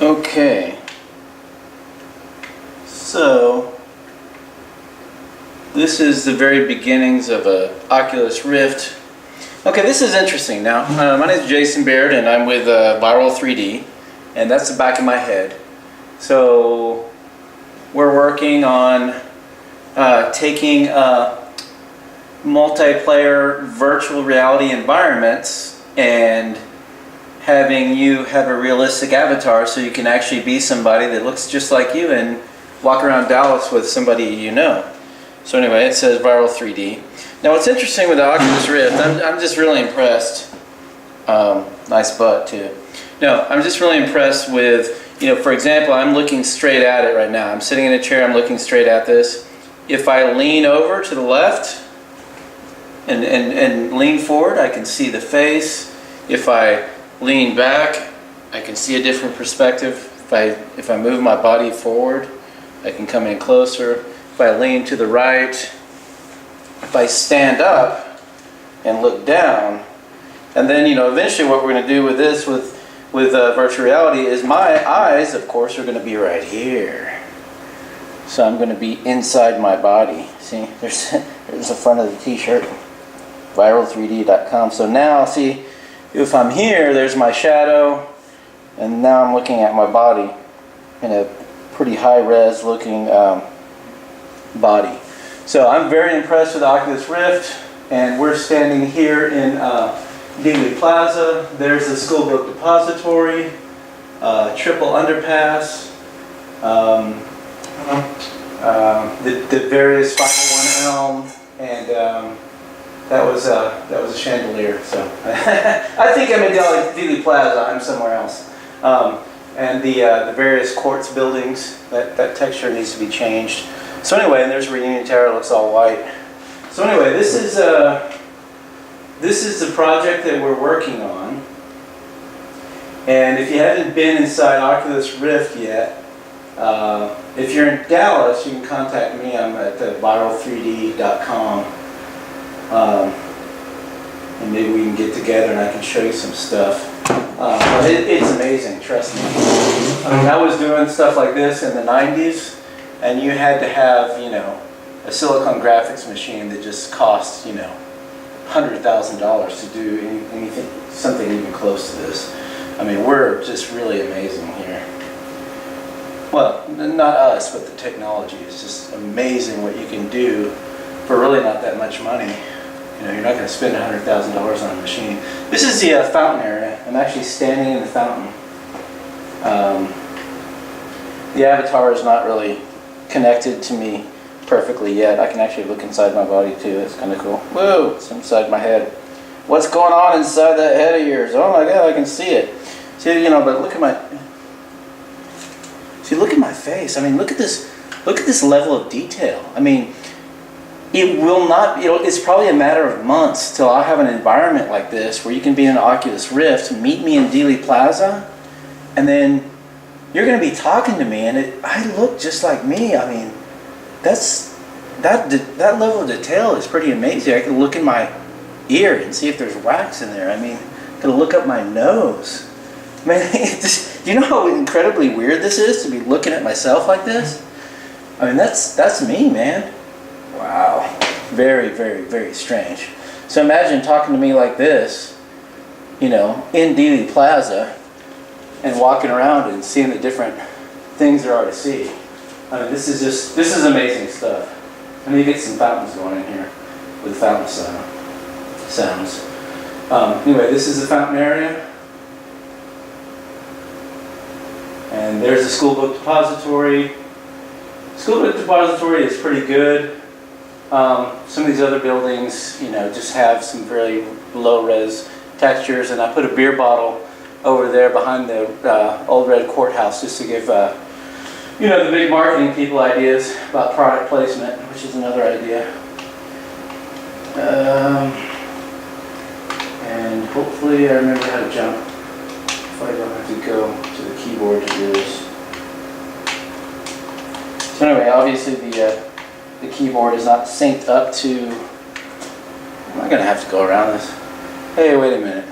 Okay, so this is the very beginnings of a Oculus Rift. Okay, this is interesting. Now, my name is Jason Baird, and I'm with Viral 3D, and that's the back of my head. So we're working on taking multiplayer virtual reality environments and having you have a realistic avatar so you can actually be somebody that looks just like you and walk around Dallas with somebody you know. So anyway, it says Viral 3D. Now what's interesting with the Oculus Rift, I'm just really impressed. Nice butt too. No, I'm just really impressed with, for example, I'm looking straight at it right now. I'm sitting in a chair, I'm looking straight at this. If I lean over to the left and lean forward, I can see the face. If I lean back, I can see a different perspective. If I move my body forward, I can come in closer. If I lean to the right, if I stand up and look down, and then eventually what we're going to do with this with virtual reality is my eyes, of course, are going to be right here. So I'm going to be inside my body. See, there's the front of the t-shirt, viral3d.com. So now, see, if I'm here, there's my shadow, and now I'm looking at my body in a pretty high-res looking body. So I'm very impressed with the Oculus Rift, and we're standing here in Dealey Plaza. There's the school book depository, triple underpass, the various 501 Elm, and that was a chandelier. So I think I'm in Dealey Plaza. I'm somewhere else. And the various courts buildings. That texture needs to be changed. So anyway, and there's Reunion Tower. It looks all white. So anyway, this is the project that we're working on. And if you haven't been inside Oculus Rift yet, if you're in Dallas, you can contact me. I'm at viral3d.com. And maybe we can get together and I can show you some stuff. But it's amazing, trust me. I mean, I was doing stuff like this in the 90s, and you had to have, a silicon graphics machine that just cost, $100,000 to do anything, something even close to this. I mean, we're just really amazing here. Well, not us, but the technology is just amazing what you can do for really not that much money. You're not going to spend $100,000 on a machine. This is the fountain area. I'm actually standing in the fountain. The avatar is not really connected to me perfectly yet. I can actually look inside my body too. It's kind of cool. Whoa, it's inside my head. What's going on inside that head of yours? Oh my God, I can see it. See, but look at my face. I mean, look at this level of detail. I mean, it will not, it's probably a matter of months till I have an environment like this where you can be in an Oculus Rift, meet me in Dealey Plaza, and then you're going to be talking to me, and I look just like me. I mean, that level of detail is pretty amazing. I can look in my ear and see if there's wax in there. I mean, I can look up my nose. I mean, do you know how incredibly weird this is to be looking at myself like this? I mean, that's me, man. Wow. Very, very, very strange. So imagine talking to me like this, in Dealey Plaza, and walking around and seeing the different things there are to see. I mean, this is amazing stuff. I need to get some fountains going in here with fountain sounds. Anyway, this is the fountain area. And there's the school book depository. School book depository is pretty good. Some of these other buildings, just have some very low-res textures, and I put a beer bottle over there behind the old red courthouse just to give, the big marketing people ideas about product placement, which is another idea. And hopefully I remember how to jump if I don't have to go to the keyboard to do this. So anyway, obviously the keyboard is not synced up to... I'm not going to have to go around this. Hey, wait a minute.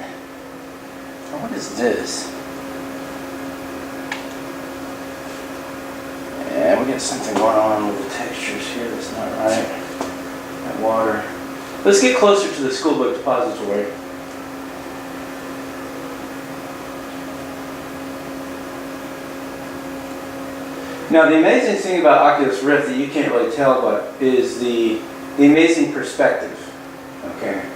What is this? Yeah, we got something going on with the textures here that's not right. That water. Let's get closer to the school book depository. Now, the amazing thing about Oculus Rift that you can't really tell about is the amazing perspective. Okay.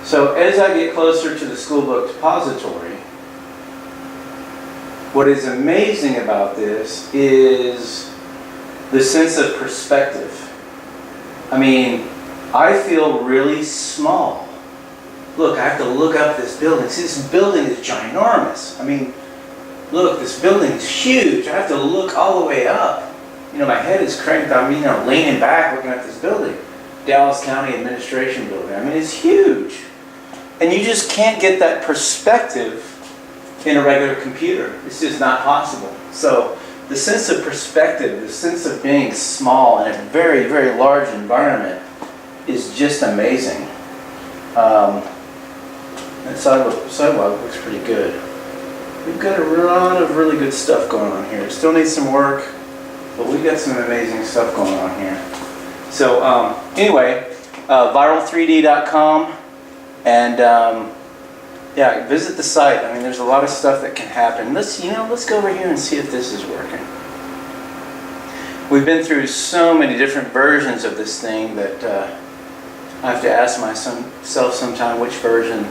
So as I get closer to the school book depository, what is amazing about this is the sense of perspective. I mean, I feel really small. Look, I have to look up this building. See, this building is ginormous. I mean, look, this building is huge. I have to look all the way up. You know, my head is cranked. I'm, leaning back looking at this building. Dallas County Administration Building. I mean, it's huge. And you just can't get that perspective in a regular computer. It's just not possible. So the sense of perspective, the sense of being small in a very, very large environment is just amazing. That sidewalk looks pretty good. We've got a lot of really good stuff going on here. Still needs some work, but we've got some amazing stuff going on here. So anyway, viral3d.com, and yeah, visit the site. I mean, there's a lot of stuff that can happen. Let's go over here and see if this is working. We've been through so many different versions of this thing that I have to ask myself sometime which version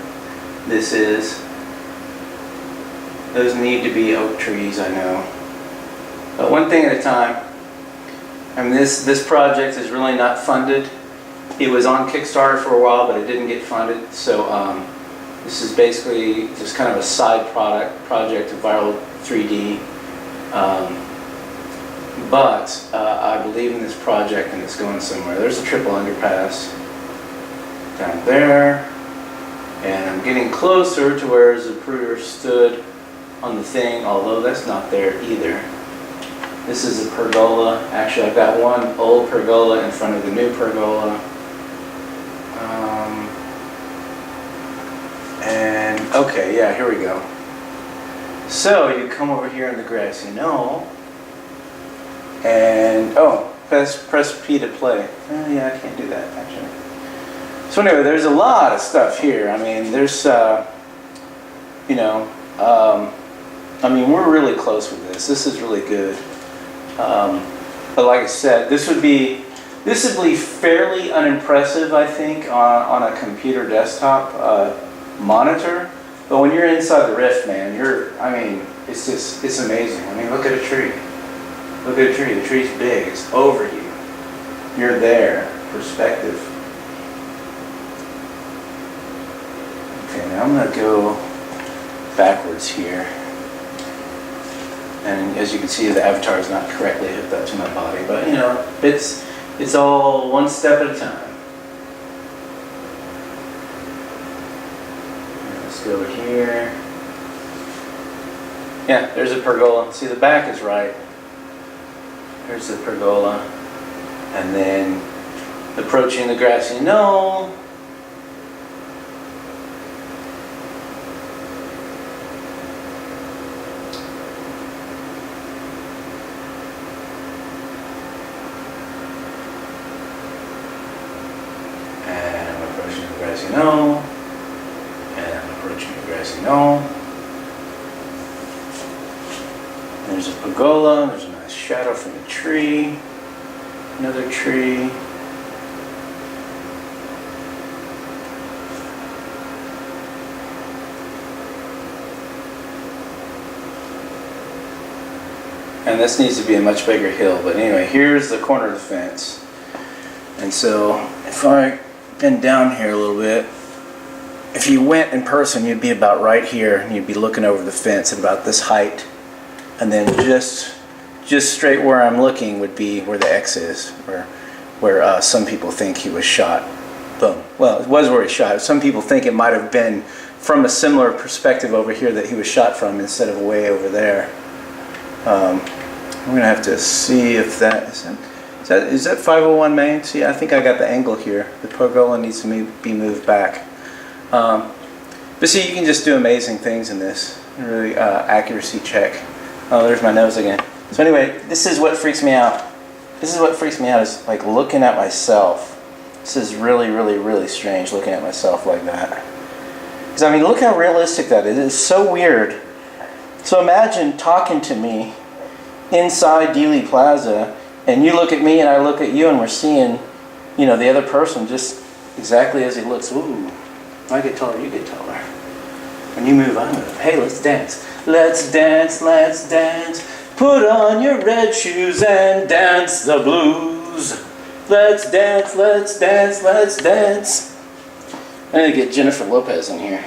this is. Those need to be oak trees, I know. But one thing at a time. I mean, this project is really not funded. It was on Kickstarter for a while, but it didn't get funded. So this is basically just kind of a side project of Viral 3D. But I believe in this project and it's going somewhere. There's a triple underpass down there. And I'm getting closer to where Zapruder stood on the thing, although that's not there either. This is a pergola. Actually, I've got one old pergola in front of the new pergola. And okay, yeah, here we go. So you come over here in the grassy knoll, and press P to play. Yeah, I can't do that actually. So anyway, there's a lot of stuff here. I mean, there's I mean, we're really close with this. This is really good. But like I said, this would be fairly unimpressive, I think, on a computer desktop monitor. But when you're inside the Rift, man, it's amazing. I mean, look at a tree. Look at a tree. The tree's big. It's over you. You're there. Perspective. Okay, now I'm gonna go backwards here. And as you can see, the avatar is not correctly hooked up to my body, but it's all one step at a time. Let's go over here. Yeah, there's a pergola. See, the back is right. There's the pergola. And then approaching the grassy knoll. Knoll, and I'm approaching the grassy knoll. There's a pergola, there's a nice shadow from a tree, another tree. And this needs to be a much bigger hill, but anyway, here's the corner of the fence. And so if I bend down here a little bit, if you went in person, you'd be about right here, and you'd be looking over the fence at about this height, and then just straight where I'm looking would be where the X is, where some people think he was shot. Boom. Well, it was where he shot. Some people think it might have been from a similar perspective over here that he was shot from instead of way over there. I'm gonna have to see if that is that 501 Main? See, I think I got the angle here. The pergola needs to be moved back. But see, you can just do amazing things in this. Really accuracy check. Oh, there's my nose again. So anyway, this is what freaks me out. This is what freaks me out, is like looking at myself. This is really, really, really strange, looking at myself like that. Because I mean, look how realistic that is. It's so weird. So imagine talking to me inside Dealey Plaza, and you look at me and I look at you, and we're seeing, you know, the other person just exactly as he looks. Ooh, I get taller, you get taller. When you move, I move. Hey, let's dance. Let's dance, let's dance. Put on your red shoes and dance the blues. Let's dance, let's dance, let's dance. I need to get Jennifer Lopez in here.